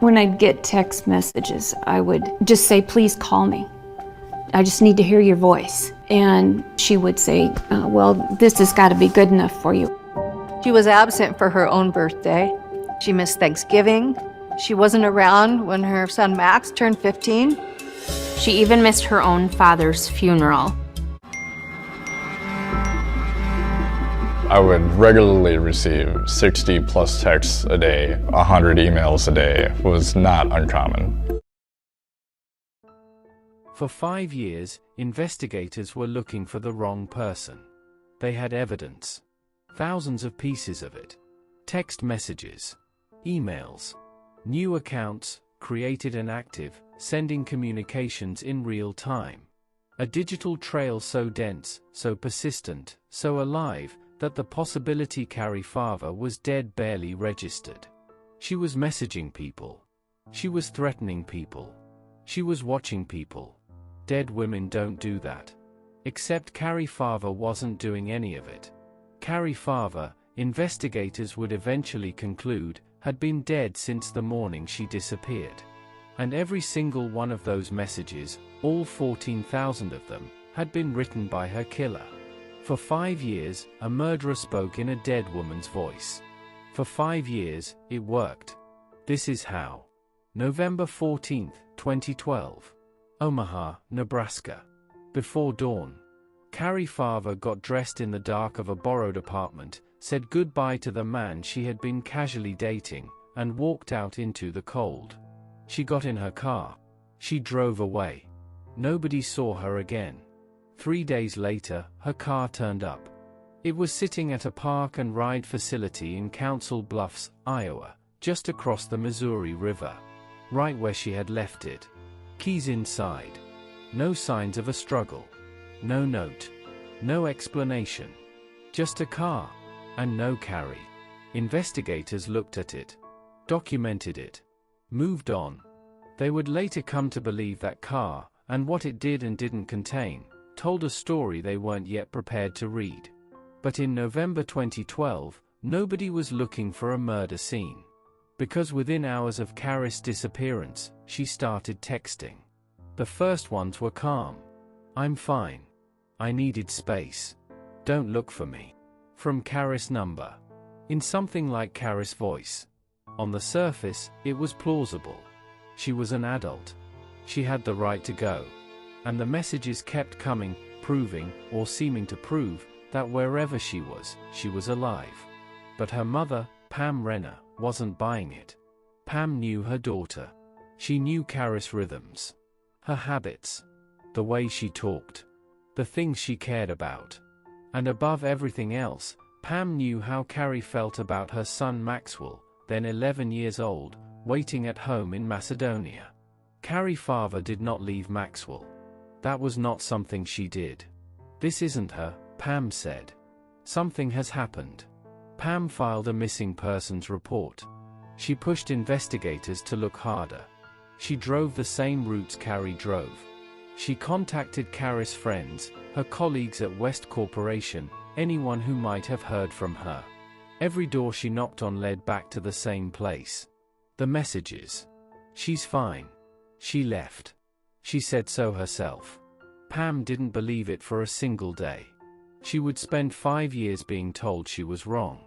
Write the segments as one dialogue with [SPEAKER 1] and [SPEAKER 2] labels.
[SPEAKER 1] When I'd get text messages, I would just say, please call me. I just need to hear your voice. And she would say, well, this has got to be good enough for you.
[SPEAKER 2] She was absent for her own birthday. She missed Thanksgiving. She wasn't around when her son Max turned 15.
[SPEAKER 3] She even missed her own father's funeral.
[SPEAKER 4] I would regularly receive 60 plus texts a day, 100 emails a day. It was not uncommon.
[SPEAKER 5] For 5 years, investigators were looking for the wrong person. They had evidence. Thousands of pieces of it. Text messages, emails, new accounts, created and active, sending communications in real time. A digital trail so dense, so persistent, so alive, that the possibility Cari Farver was dead barely registered. She was messaging people. She was threatening people. She was watching people. Dead women don't do that. Except Cari Farver wasn't doing any of it. Cari Farver, investigators would eventually conclude, had been dead since the morning she disappeared. And every single one of those messages, all 14,000 of them, had been written by her killer. For 5 years, a murderer spoke in a dead woman's voice. For 5 years, it worked. This is how. November 14, 2012. Omaha, Nebraska. Before dawn. Cari Farver got dressed in the dark of a borrowed apartment, said goodbye to the man she had been casually dating, and walked out into the cold. She got in her car. She drove away. Nobody saw her again. 3 days later, her car turned up. It was sitting at a park and ride facility in Council Bluffs, Iowa, just across the Missouri River. Right where she had left it. Keys inside. No signs of a struggle. No note. No explanation. Just a car. And no Cari. Investigators looked at it. Documented it. Moved on. They would later come to believe that car, and what it did and didn't contain, told a story they weren't yet prepared to read. But in November 2012, nobody was looking for a murder scene. Because within hours of Cari's disappearance, she started texting. The first ones were calm. I'm fine. I needed space. Don't look for me. From Cari's number. In something like Cari's voice. On the surface, it was plausible. She was an adult. She had the right to go. And the messages kept coming, proving, or seeming to prove, that wherever she was alive. But her mother, Pam Renner, wasn't buying it. Pam knew her daughter. She knew Cari's rhythms. Her habits. The way she talked. The things she cared about. And above everything else, Pam knew how Cari felt about her son Maxwell, then 11 years old, waiting at home in Macedonia. Cari Farver did not leave Maxwell. That was not something she did. This isn't her, Pam said. Something has happened. Pam filed a missing persons report. She pushed investigators to look harder. She drove the same routes Cari drove. She contacted Cari's friends, her colleagues at West Corporation, anyone who might have heard from her. Every door she knocked on led back to the same place. The messages. She's fine. She left. She said so herself. Pam didn't believe it for a single day. She would spend 5 years being told she was wrong.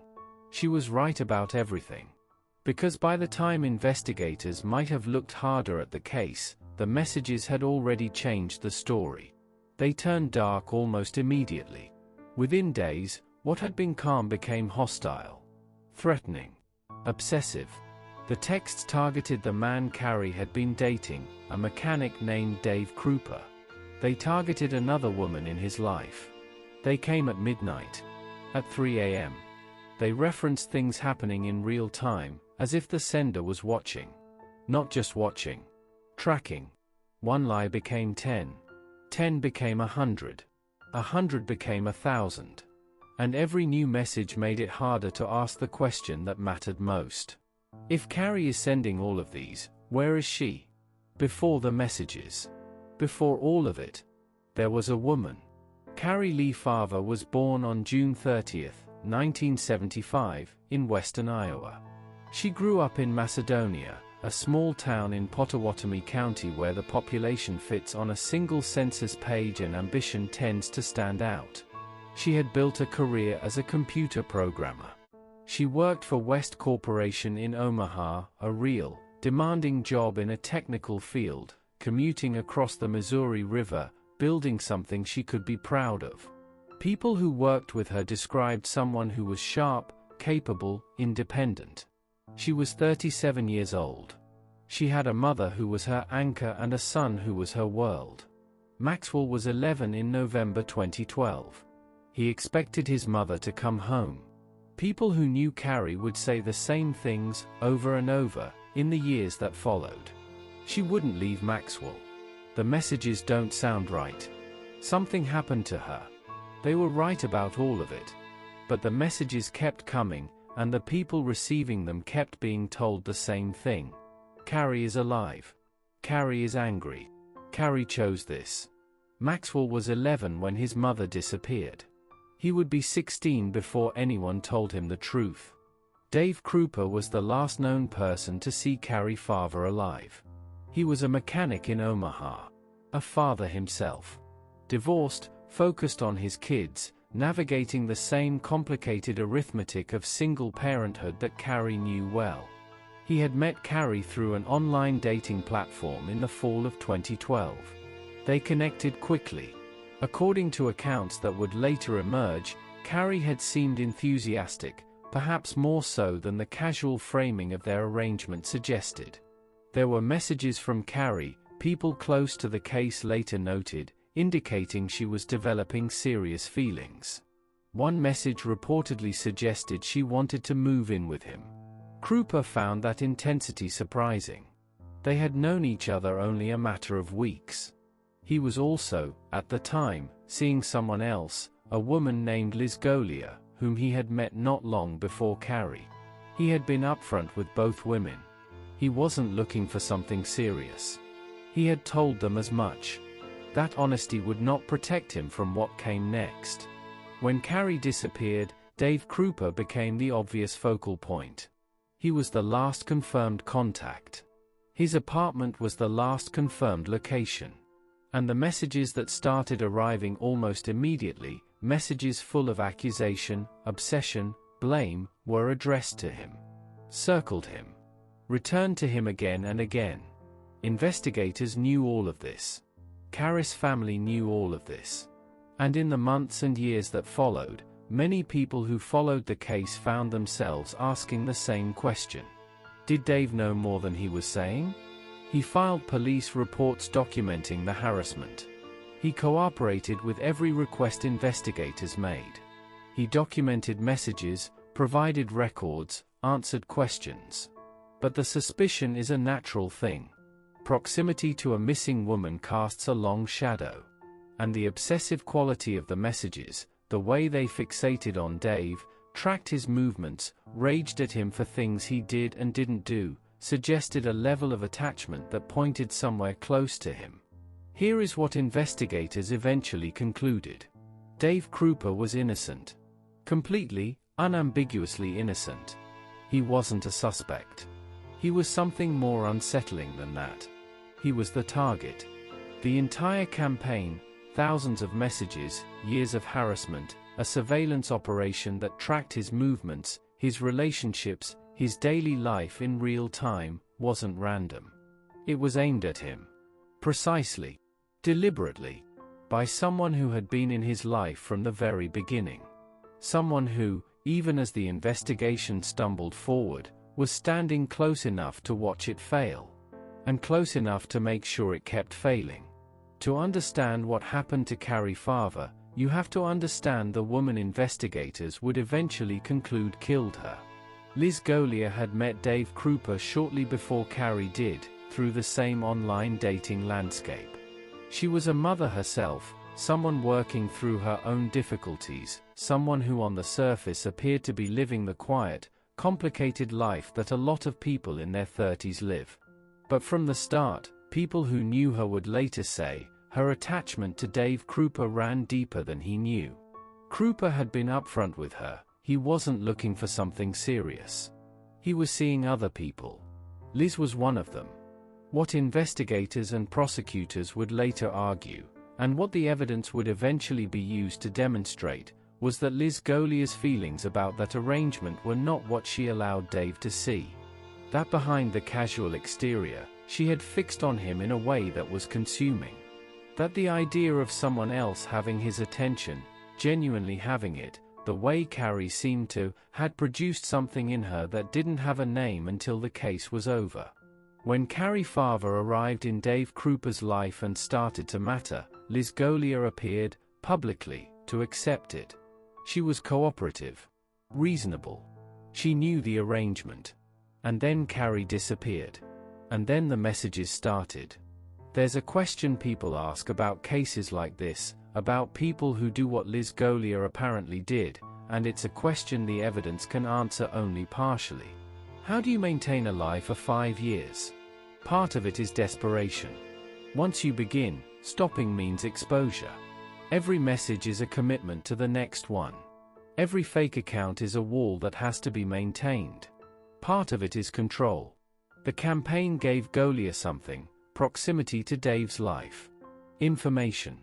[SPEAKER 5] She was right about everything. Because by the time investigators might have looked harder at the case, the messages had already changed the story. They turned dark almost immediately. Within days, what had been calm became hostile. Threatening. Obsessive. The texts targeted the man Cari had been dating, a mechanic named Dave Krupa. They targeted another woman in his life. They came at midnight. At 3 a.m. They referenced things happening in real time, as if the sender was watching. Not just watching. Tracking. One lie became 10. 10 became 100. 100 became 1,000. And every new message made it harder to ask the question that mattered most. If Cari is sending all of these, where is she? Before the messages. Before all of it. There was a woman. Cari Lee Farver was born on June 30, 1975, in western Iowa. She grew up in Macedonia, a small town in Pottawatomie County where the population fits on a single census page and ambition tends to stand out. She had built a career as a computer programmer. She worked for West Corporation in Omaha, a real, demanding job in a technical field, commuting across the Missouri River, building something she could be proud of. People who worked with her described someone who was sharp, capable, independent. She was 37 years old. She had a mother who was her anchor and a son who was her world. Maxwell was 11 in November 2012. He expected his mother to come home. People who knew Cari would say the same things, over and over, in the years that followed. She wouldn't leave Maxwell. The messages don't sound right. Something happened to her. They were right about all of it. But the messages kept coming, and the people receiving them kept being told the same thing. Cari is alive. Cari is angry. Cari chose this. Maxwell was 11 when his mother disappeared. He would be 16 before anyone told him the truth. Dave Krupa was the last known person to see Cari Farver alive. He was a mechanic in Omaha. A father himself. Divorced, focused on his kids, navigating the same complicated arithmetic of single parenthood that Cari knew well. He had met Cari through an online dating platform in the fall of 2012. They connected quickly. According to accounts that would later emerge, Cari had seemed enthusiastic, perhaps more so than the casual framing of their arrangement suggested. There were messages from Cari, people close to the case later noted, indicating she was developing serious feelings. One message reportedly suggested she wanted to move in with him. Krupa found that intensity surprising. They had known each other only a matter of weeks. He was also, at the time, seeing someone else, a woman named Liz Golia, whom he had met not long before Cari. He had been upfront with both women. He wasn't looking for something serious. He had told them as much. That honesty would not protect him from what came next. When Cari disappeared, Dave Krupa became the obvious focal point. He was the last confirmed contact. His apartment was the last confirmed location. And the messages that started arriving almost immediately, messages full of accusation, obsession, blame, were addressed to him. Circled him. Returned to him again and again. Investigators knew all of this. Cari's family knew all of this. And in the months and years that followed, many people who followed the case found themselves asking the same question. Did Dave know more than he was saying? He filed police reports documenting the harassment. He cooperated with every request investigators made. He documented messages, provided records, answered questions. But the suspicion is a natural thing. Proximity to a missing woman casts a long shadow. And the obsessive quality of the messages, the way they fixated on Dave, tracked his movements, raged at him for things he did and didn't do, suggested a level of attachment that pointed somewhere close to him. Here is what investigators eventually concluded. Dave Krupa was innocent. Completely, unambiguously innocent. He wasn't a suspect. He was something more unsettling than that. He was the target. The entire campaign, thousands of messages, years of harassment, a surveillance operation that tracked his movements, his relationships, his daily life in real time, wasn't random. It was aimed at him. Precisely. Deliberately. By someone who had been in his life from the very beginning. Someone who, even as the investigation stumbled forward, was standing close enough to watch it fail. And close enough to make sure it kept failing. To understand what happened to Cari Farver, you have to understand the woman investigators would eventually conclude killed her. Liz Golia had met Dave Krupa shortly before Cari did, through the same online dating landscape. She was a mother herself, someone working through her own difficulties, someone who on the surface appeared to be living the quiet, complicated life that a lot of people in their 30s live. But from the start, people who knew her would later say, her attachment to Dave Krupa ran deeper than he knew. Krupa had been upfront with her, he wasn't looking for something serious. He was seeing other people. Liz was one of them. What investigators and prosecutors would later argue, and what the evidence would eventually be used to demonstrate, was that Liz Golia's feelings about that arrangement were not what she allowed Dave to see. That behind the casual exterior, she had fixed on him in a way that was consuming. That the idea of someone else having his attention, genuinely having it, the way Cari seemed to, had produced something in her that didn't have a name until the case was over. When Cari Farver arrived in Dave Krupa's life and started to matter, Liz Golia appeared, publicly, to accept it. She was cooperative. Reasonable. She knew the arrangement. And then Cari disappeared. And then the messages started. There's a question people ask about cases like this, about people who do what Liz Golia apparently did, and it's a question the evidence can answer only partially. How do you maintain a lie for 5 years? Part of it is desperation. Once you begin, stopping means exposure. Every message is a commitment to the next one. Every fake account is a wall that has to be maintained. Part of it is control. The campaign gave Golia something: proximity to Dave's life. Information.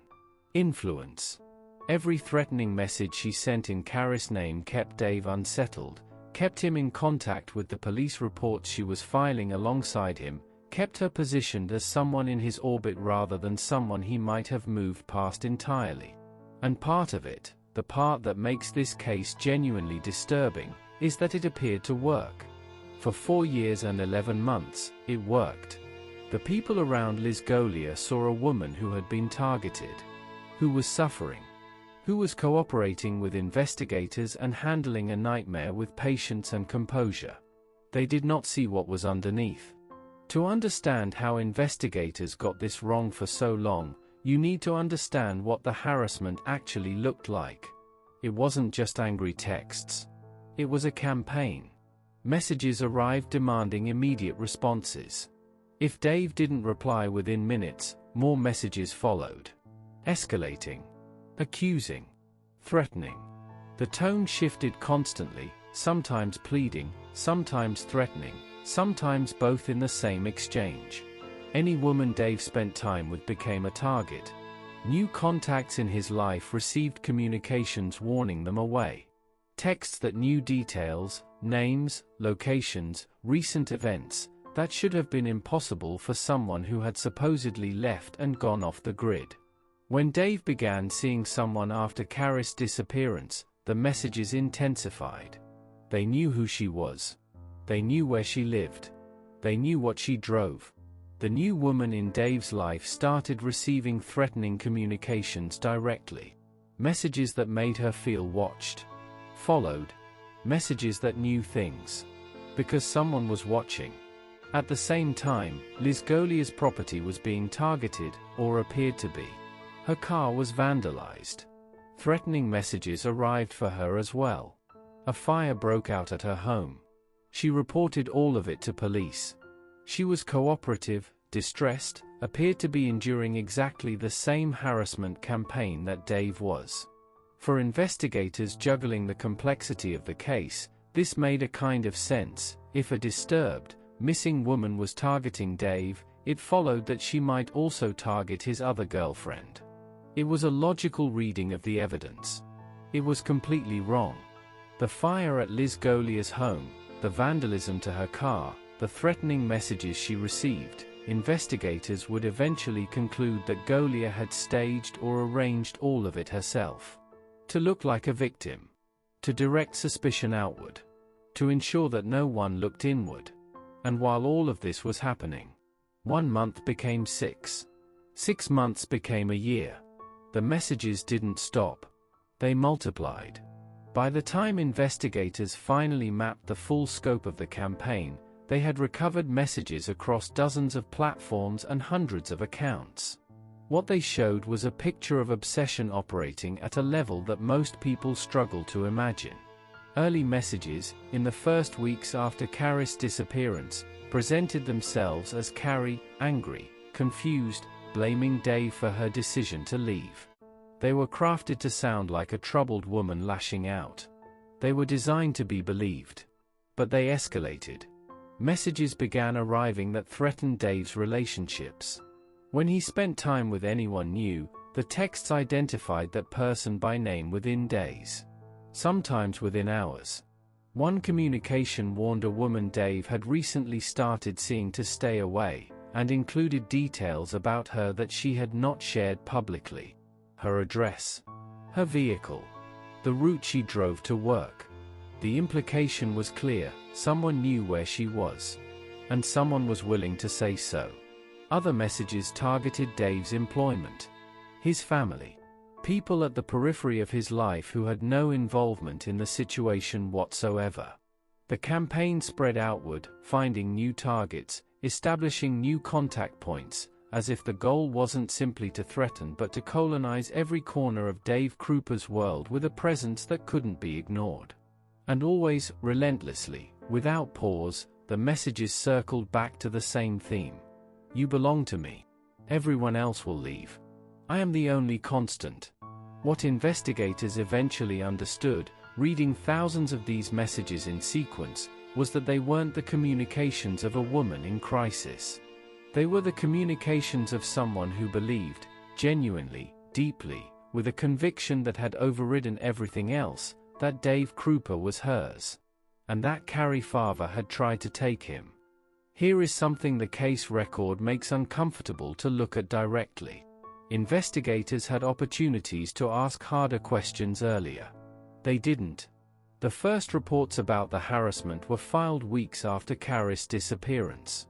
[SPEAKER 5] Influence. Every threatening message she sent in Cari's name kept Dave unsettled, kept him in contact with the police reports she was filing alongside him, kept her positioned as someone in his orbit rather than someone he might have moved past entirely. And part of it, the part that makes this case genuinely disturbing, is that it appeared to work. For 4 years and 11 months, it worked. The people around Liz Golia saw a woman who had been targeted, who was suffering, who was cooperating with investigators and handling a nightmare with patience and composure. They did not see what was underneath. To understand how investigators got this wrong for so long, you need to understand what the harassment actually looked like. It wasn't just angry texts. It was a campaign. Messages arrived demanding immediate responses. If Dave didn't reply within minutes, more messages followed. Escalating. Accusing. Threatening. The tone shifted constantly, sometimes pleading, sometimes threatening, sometimes both in the same exchange. Any woman Dave spent time with became a target. New contacts in his life received communications warning them away. Texts that knew details, names, locations, recent events, that should have been impossible for someone who had supposedly left and gone off the grid. When Dave began seeing someone after Cari's disappearance, the messages intensified. They knew who she was. They knew where she lived. They knew what she drove. The new woman in Dave's life started receiving threatening communications directly. Messages that made her feel watched. Followed. Messages that knew things. Because someone was watching. At the same time, Liz Golia's property was being targeted, or appeared to be. Her car was vandalized. Threatening messages arrived for her as well. A fire broke out at her home. She reported all of it to police. She was cooperative, distressed, appeared to be enduring exactly the same harassment campaign that Dave was. For investigators juggling the complexity of the case, this made a kind of sense. If a disturbed, missing woman was targeting Dave, it followed that she might also target his other girlfriend. It was a logical reading of the evidence. It was completely wrong. The fire at Liz Golia's home, the vandalism to her car, the threatening messages she received, investigators would eventually conclude that Golia had staged or arranged all of it herself. To look like a victim. To direct suspicion outward. To ensure that no one looked inward. And while all of this was happening, 1 month became 6. 6 months became a year. The messages didn't stop. They multiplied. By the time investigators finally mapped the full scope of the campaign, they had recovered messages across dozens of platforms and hundreds of accounts. What they showed was a picture of obsession operating at a level that most people struggle to imagine. Early messages, in the first weeks after Cari's disappearance, presented themselves as Cari, angry, confused, blaming Dave for her decision to leave. They were crafted to sound like a troubled woman lashing out. They were designed to be believed. But they escalated. Messages began arriving that threatened Dave's relationships. When he spent time with anyone new, the texts identified that person by name within days, sometimes within hours. One communication warned a woman Dave had recently started seeing to stay away, and included details about her that she had not shared publicly. Her address, her vehicle, the route she drove to work. The implication was clear: someone knew where she was, and someone was willing to say so. Other messages targeted Dave's employment, his family, people at the periphery of his life who had no involvement in the situation whatsoever. The campaign spread outward, finding new targets, establishing new contact points, as if the goal wasn't simply to threaten but to colonize every corner of Dave Krupa's world with a presence that couldn't be ignored. And always, relentlessly, without pause, the messages circled back to the same theme. You belong to me. Everyone else will leave. I am the only constant. What investigators eventually understood, reading thousands of these messages in sequence, was that they weren't the communications of a woman in crisis. They were the communications of someone who believed, genuinely, deeply, with a conviction that had overridden everything else, that Dave Krupa was hers, and that Cari Farver had tried to take him. Here is something the case record makes uncomfortable to look at directly. Investigators had opportunities to ask harder questions earlier. They didn't. The first reports about the harassment were filed weeks after Cari's disappearance.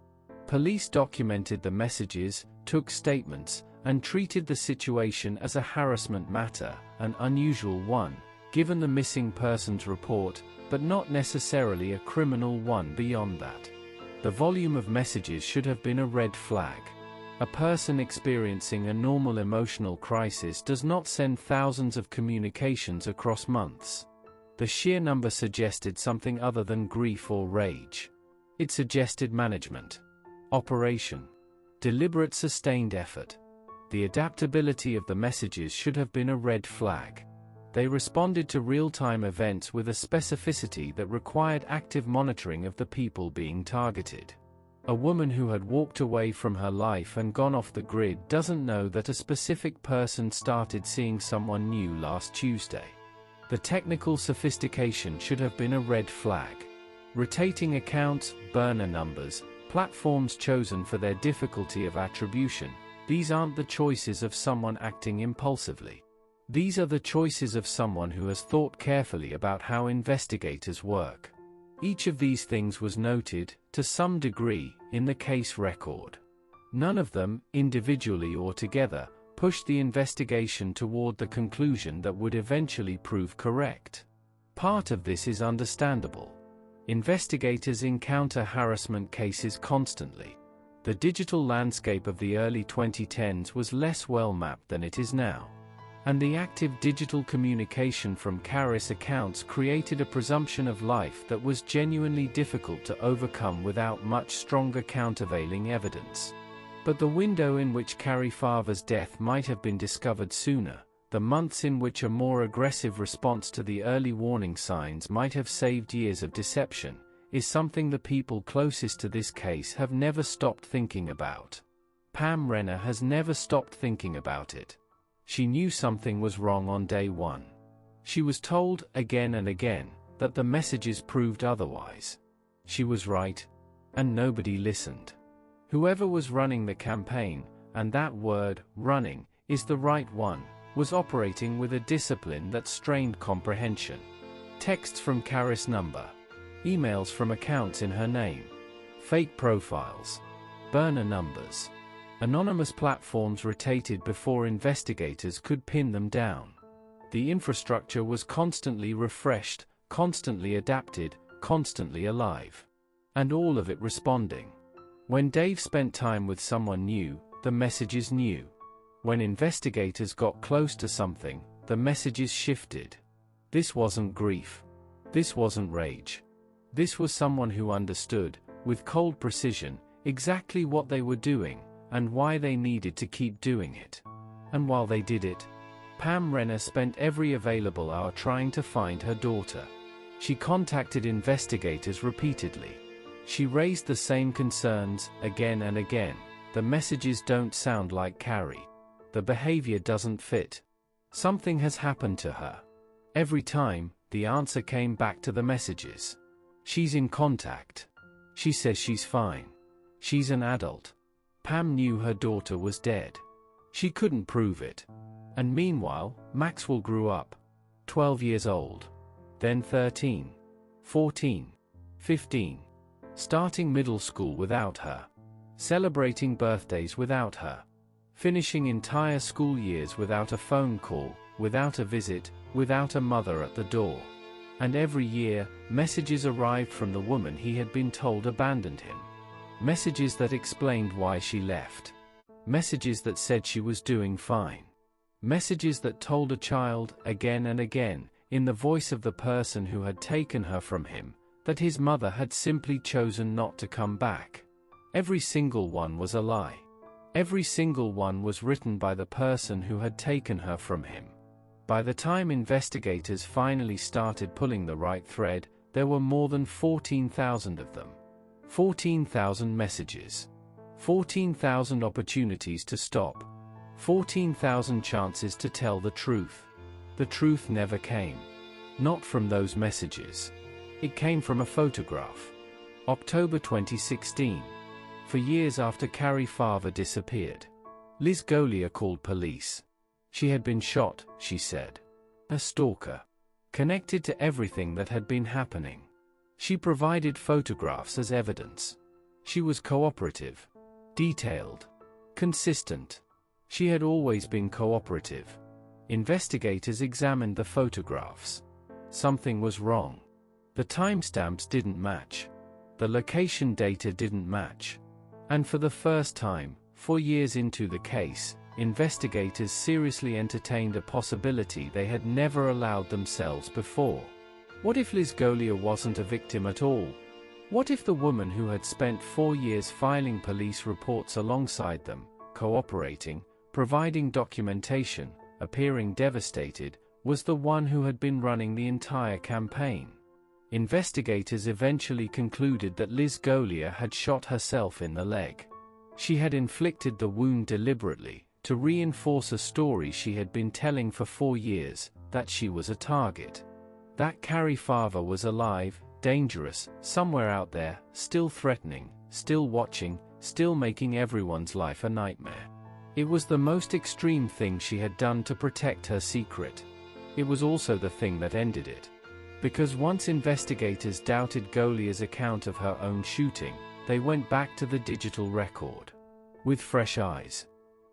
[SPEAKER 5] Police documented the messages, took statements, and treated the situation as a harassment matter, an unusual one, given the missing persons report, but not necessarily a criminal one beyond that. The volume of messages should have been a red flag. A person experiencing a normal emotional crisis does not send thousands of communications across months. The sheer number suggested something other than grief or rage. It suggested management, operation, deliberate sustained effort. The adaptability of the messages should have been a red flag. They responded to real-time events with a specificity that required active monitoring of the people being targeted. A woman who had walked away from her life and gone off the grid doesn't know that a specific person started seeing someone new last Tuesday. The technical sophistication should have been a red flag. Rotating accounts, burner numbers, platforms chosen for their difficulty of attribution, these aren't the choices of someone acting impulsively. These are the choices of someone who has thought carefully about how investigators work. Each of these things was noted, to some degree, in the case record. None of them, individually or together, pushed the investigation toward the conclusion that would eventually prove correct. Part of this is understandable. Investigators encounter harassment cases constantly. The digital landscape of the early 2010s was less well mapped than it is now. And the active digital communication from Cari's accounts created a presumption of life that was genuinely difficult to overcome without much stronger countervailing evidence. But the window in which Cari Farver's death might have been discovered sooner, the months in which a more aggressive response to the early warning signs might have saved years of deception, is something the people closest to this case have never stopped thinking about. Pam Renner has never stopped thinking about it. She knew something was wrong on day one. She was told, again and again, that the messages proved otherwise. She was right. And nobody listened. Whoever was running the campaign, and that word, running, is the right one, was operating with a discipline that strained comprehension. Texts from Cari's number. Emails from accounts in her name. Fake profiles. Burner numbers. Anonymous platforms rotated before investigators could pin them down. The infrastructure was constantly refreshed, constantly adapted, constantly alive. And all of it responding. When Dave spent time with someone new, the messages knew. When investigators got close to something, the messages shifted. This wasn't grief. This wasn't rage. This was someone who understood, with cold precision, exactly what they were doing, and why they needed to keep doing it. And while they did it, Pam Renner spent every available hour trying to find her daughter. She contacted investigators repeatedly. She raised the same concerns again and again. The messages don't sound like Cari. The behavior doesn't fit. Something has happened to her. Every time, the answer came back to the messages. She's in contact. She says she's fine. She's an adult. Pam knew her daughter was dead. She couldn't prove it. And meanwhile, Maxwell grew up. 12 years old. Then 13. 14. 15. Starting middle school without her. Celebrating birthdays without her. Finishing entire school years without a phone call, without a visit, without a mother at the door. And every year, messages arrived from the woman he had been told abandoned him. Messages that explained why she left. Messages that said she was doing fine. Messages that told a child, again and again, in the voice of the person who had taken her from him, that his mother had simply chosen not to come back. Every single one was a lie. Every single one was written by the person who had taken her from him. By the time investigators finally started pulling the right thread, there were more than 14,000 of them. 14,000 messages. 14,000 opportunities to stop. 14,000 chances to tell the truth. The truth never came. Not from those messages. It came from a photograph. October 2016. For years after Cari Farver disappeared, Liz Golia called police. She had been shot, she said. A stalker. Connected to everything that had been happening. She provided photographs as evidence. She was cooperative. Detailed. Consistent. She had always been cooperative. Investigators examined the photographs. Something was wrong. The timestamps didn't match. The location data didn't match. And for the first time, 4 years into the case, investigators seriously entertained a possibility they had never allowed themselves before. What if Liz Golia wasn't a victim at all? What if the woman who had spent 4 years filing police reports alongside them, cooperating, providing documentation, appearing devastated, was the one who had been running the entire campaign? Investigators eventually concluded that Liz Golia had shot herself in the leg. She had inflicted the wound deliberately, to reinforce a story she had been telling for 4 years, that she was a target. That Cari Farver was alive, dangerous, somewhere out there, still threatening, still watching, still making everyone's life a nightmare. It was the most extreme thing she had done to protect her secret. It was also the thing that ended it. Because once investigators doubted Golia's account of her own shooting, they went back to the digital record. With fresh eyes.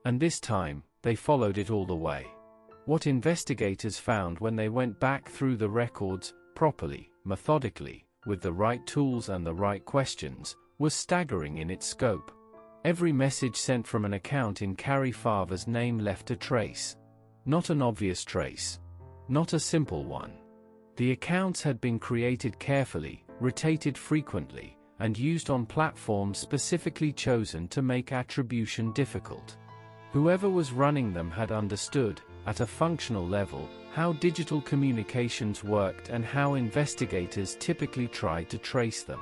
[SPEAKER 5] And this time, they followed it all the way. What investigators found when they went back through the records, properly, methodically, with the right tools and the right questions, was staggering in its scope. Every message sent from an account in Cari Farver's name left a trace. Not an obvious trace. Not a simple one. The accounts had been created carefully, rotated frequently, and used on platforms specifically chosen to make attribution difficult. Whoever was running them had understood, at a functional level, how digital communications worked and how investigators typically tried to trace them.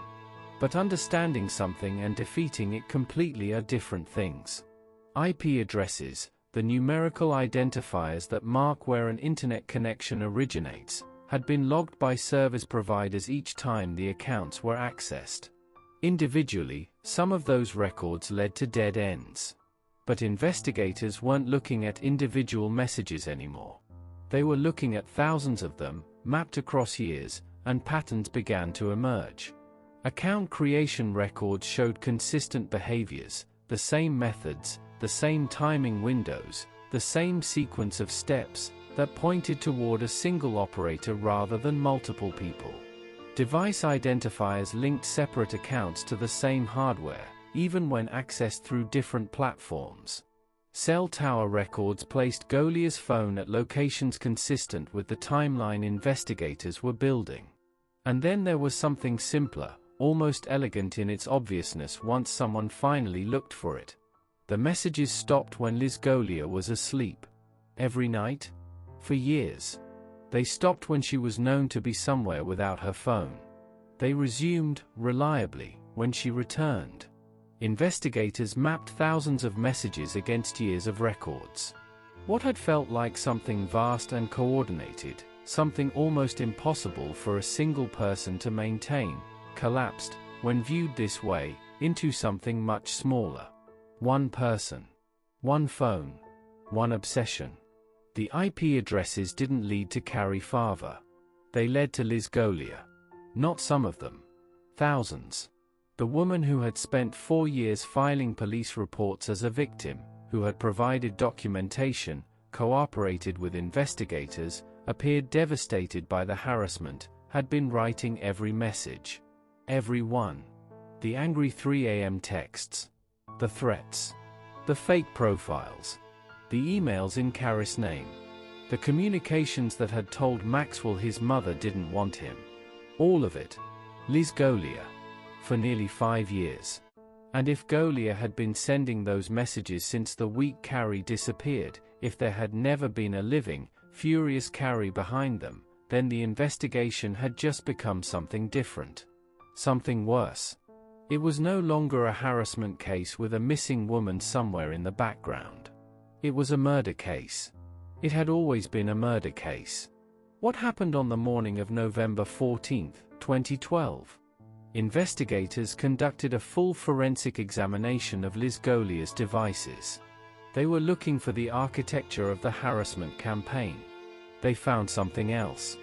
[SPEAKER 5] But understanding something and defeating it completely are different things. IP addresses, the numerical identifiers that mark where an internet connection originates, had been logged by service providers each time the accounts were accessed. Individually, some of those records led to dead ends. But investigators weren't looking at individual messages anymore. They were looking at thousands of them, mapped across years, and patterns began to emerge. Account creation records showed consistent behaviors, the same methods, the same timing windows, the same sequence of steps, that pointed toward a single operator rather than multiple people. Device identifiers linked separate accounts to the same hardware, even when accessed through different platforms. Cell tower records placed Golia's phone at locations consistent with the timeline investigators were building. And then there was something simpler, almost elegant in its obviousness once someone finally looked for it. The messages stopped when Liz Golia was asleep. Every night? For years. They stopped when she was known to be somewhere without her phone. They resumed, reliably, when she returned. Investigators mapped thousands of messages against years of records. What had felt like something vast and coordinated, something almost impossible for a single person to maintain, collapsed, when viewed this way, into something much smaller. One person. One phone. One obsession. The IP addresses didn't lead to Cari Farver. They led to Liz Golia. Not some of them. Thousands. The woman who had spent 4 years filing police reports as a victim, who had provided documentation, cooperated with investigators, appeared devastated by the harassment, had been writing every message. Every one. The angry 3 a.m. texts. The threats. The fake profiles. The emails in Cari's name. The communications that had told Maxwell his mother didn't want him. All of it. Liz Golia. For nearly 5 years. And if Golia had been sending those messages since the week Cari disappeared, if there had never been a living, furious Cari behind them, then the investigation had just become something different. Something worse. It was no longer a harassment case with a missing woman somewhere in the background. It was a murder case. It had always been a murder case. What happened on the morning of November 14, 2012? Investigators conducted a full forensic examination of Liz Golia's devices. They were looking for the architecture of the harassment campaign. They found something else.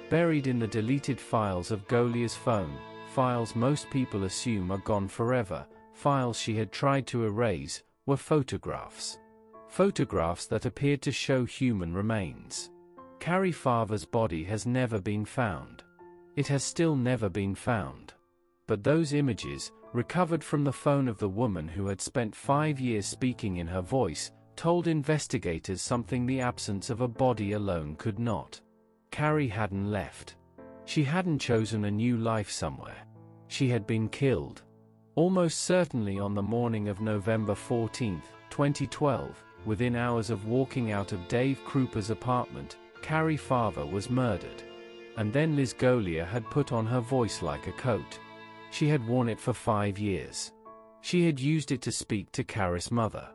[SPEAKER 5] Buried in the deleted files of Golia's phone, files most people assume are gone forever, files she had tried to erase, were photographs. Photographs that appeared to show human remains. Cari Farver's body has never been found. It has still never been found. But those images, recovered from the phone of the woman who had spent 5 years speaking in her voice, told investigators something the absence of a body alone could not. Cari hadn't left. She hadn't chosen a new life somewhere. She had been killed. Almost certainly on the morning of November 14, 2012, within hours of walking out of Dave Krupa's apartment, Cari Farver was murdered. And then Liz Golia had put on her voice like a coat. She had worn it for 5 years. She had used it to speak to Cari's mother.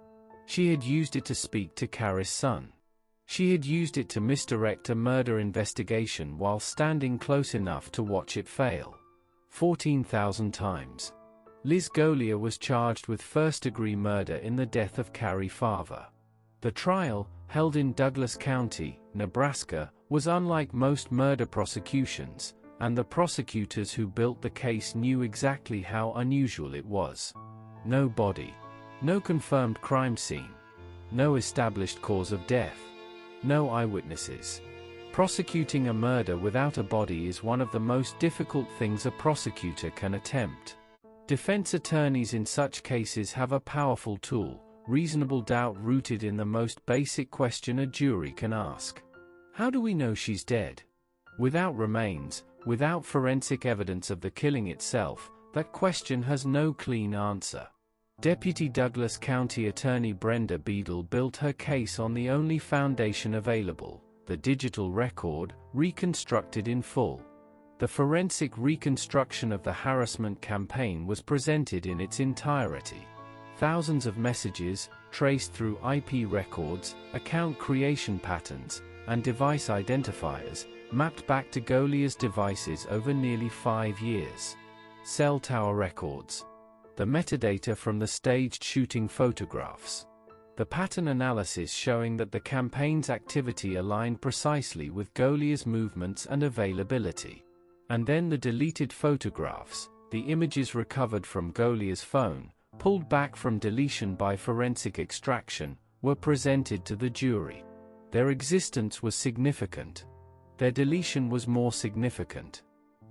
[SPEAKER 5] She had used it to speak to Cari's son. She had used it to misdirect a murder investigation while standing close enough to watch it fail. 14,000 times. Liz Golia was charged with first-degree murder in the death of Cari Farver. The trial, held in Douglas County, Nebraska, was unlike most murder prosecutions, and the prosecutors who built the case knew exactly how unusual it was. No body. No confirmed crime scene. No established cause of death. No eyewitnesses. Prosecuting a murder without a body is one of the most difficult things a prosecutor can attempt. Defense attorneys in such cases have a powerful tool, reasonable doubt, rooted in the most basic question a jury can ask. How do we know she's dead? Without remains, without forensic evidence of the killing itself, that question has no clean answer. Deputy Douglas County Attorney Brenda Beadle built her case on the only foundation available, the digital record, reconstructed in full. The forensic reconstruction of the harassment campaign was presented in its entirety. Thousands of messages, traced through IP records, account creation patterns, and device identifiers, mapped back to Golia's devices over nearly 5 years. Cell tower records. The metadata from the staged shooting photographs. The pattern analysis showing that the campaign's activity aligned precisely with Golia's movements and availability. And then the deleted photographs, the images recovered from Golia's phone, pulled back from deletion by forensic extraction, were presented to the jury. Their existence was significant. Their deletion was more significant.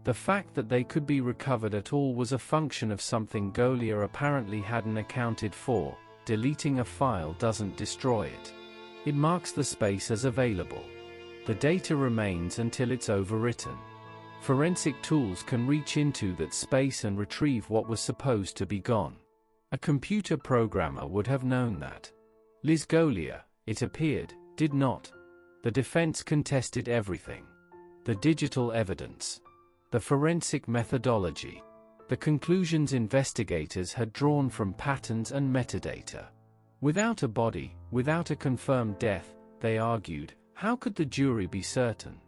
[SPEAKER 5] The fact that they could be recovered at all was a function of something Golia apparently hadn't accounted for. Deleting a file doesn't destroy it. It marks the space as available. The data remains until it's overwritten. Forensic tools can reach into that space and retrieve what was supposed to be gone. A computer programmer would have known that. Liz Golia, it appeared, did not. The defense contested everything. The digital evidence. The forensic methodology. The conclusions investigators had drawn from patterns and metadata. Without a body, without a confirmed death, they argued, how could the jury be certain?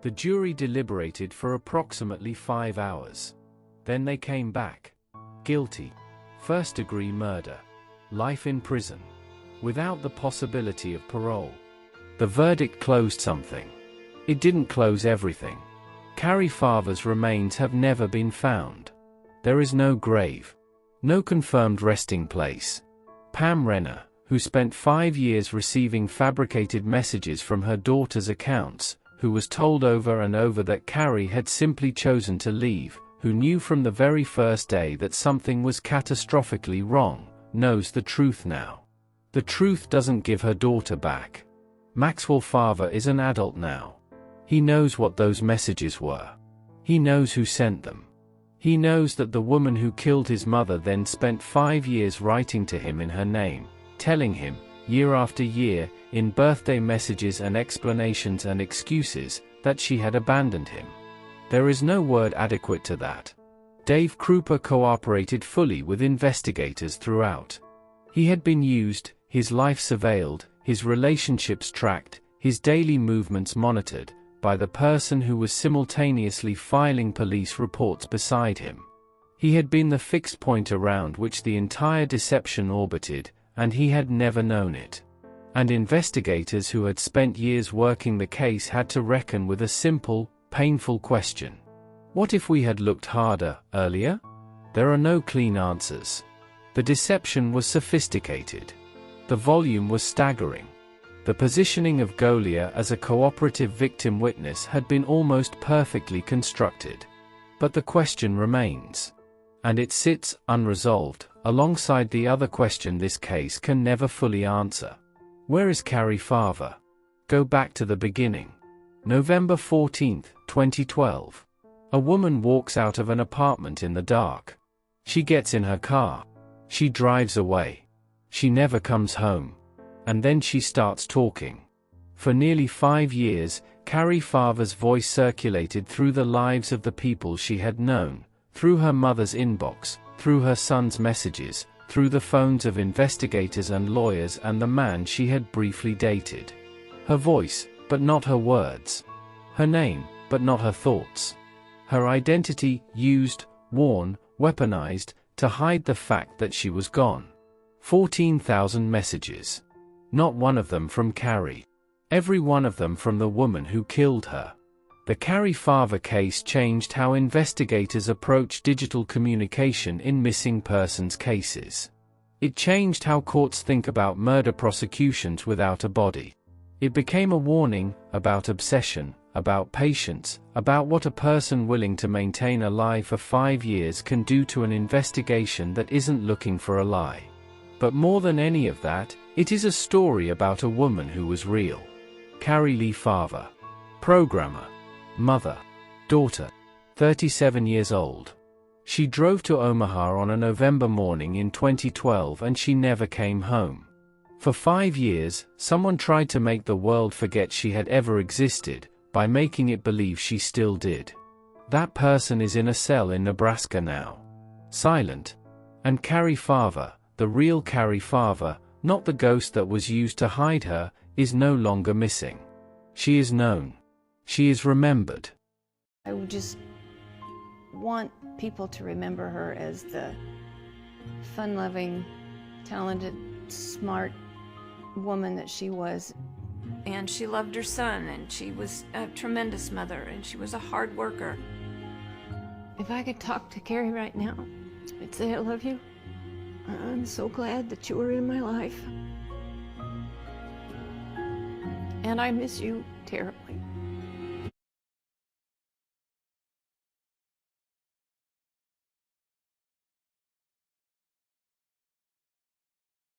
[SPEAKER 5] The jury deliberated for approximately 5 hours. Then they came back. Guilty. First-degree murder. Life in prison. Without the possibility of parole. The verdict closed something. It didn't close everything. Cari Farver's remains have never been found. There is no grave. No confirmed resting place. Pam Renner, who spent 5 years receiving fabricated messages from her daughter's accounts, who was told over and over that Cari had simply chosen to leave, who knew from the very first day that something was catastrophically wrong, knows the truth now. The truth doesn't give her daughter back. Maxwell Farver is an adult now. He knows what those messages were. He knows who sent them. He knows that the woman who killed his mother then spent 5 years writing to him in her name, telling him, year after year, in birthday messages and explanations and excuses, that she had abandoned him. There is no word adequate to that. Dave Krupa cooperated fully with investigators throughout. He had been used, his life surveilled, his relationships tracked, his daily movements monitored, by the person who was simultaneously filing police reports beside him. He had been the fixed point around which the entire deception orbited, and he had never known it. And investigators who had spent years working the case had to reckon with a simple, painful question. What if we had looked harder, earlier? There are no clean answers. The deception was sophisticated. The volume was staggering. The positioning of Golia as a cooperative victim witness had been almost perfectly constructed. But the question remains. And it sits, unresolved, alongside the other question this case can never fully answer. Where is Cari Farver? Go back to the beginning. November 14, 2012. A woman walks out of an apartment in the dark. She gets in her car. She drives away. She never comes home. And then she starts talking. For nearly 5 years, Cari Farver's voice circulated through the lives of the people she had known, through her mother's inbox, through her son's messages, through the phones of investigators and lawyers and the man she had briefly dated. Her voice, but not her words. Her name, but not her thoughts. Her identity used, worn, weaponized, to hide the fact that she was gone. 14,000 messages. Not one of them from Cari. Every one of them from the woman who killed her. The Cari Farver case changed how investigators approach digital communication in missing persons cases. It changed how courts think about murder prosecutions without a body. It became a warning about obsession, about patience, about what a person willing to maintain a lie for 5 years can do to an investigation that isn't looking for a lie. But more than any of that, it is a story about a woman who was real. Cari Lee Farver. Programmer. Mother. Daughter. 37 years old. She drove to Omaha on a November morning in 2012 and she never came home. For 5 years, someone tried to make the world forget she had ever existed, by making it believe she still did. That person is in a cell in Nebraska now. Silent. And Cari Farver, the real Cari Farver, not the ghost that was used to hide her, is no longer missing. She is known. She is remembered.
[SPEAKER 1] I would just want people to remember her as the fun-loving, talented, smart woman that she was. And she loved her son, and she was a tremendous mother, and she was a hard worker. If I could talk to Cari right now, I'd say I love you. I'm so glad that you were in my life. And I miss you terribly.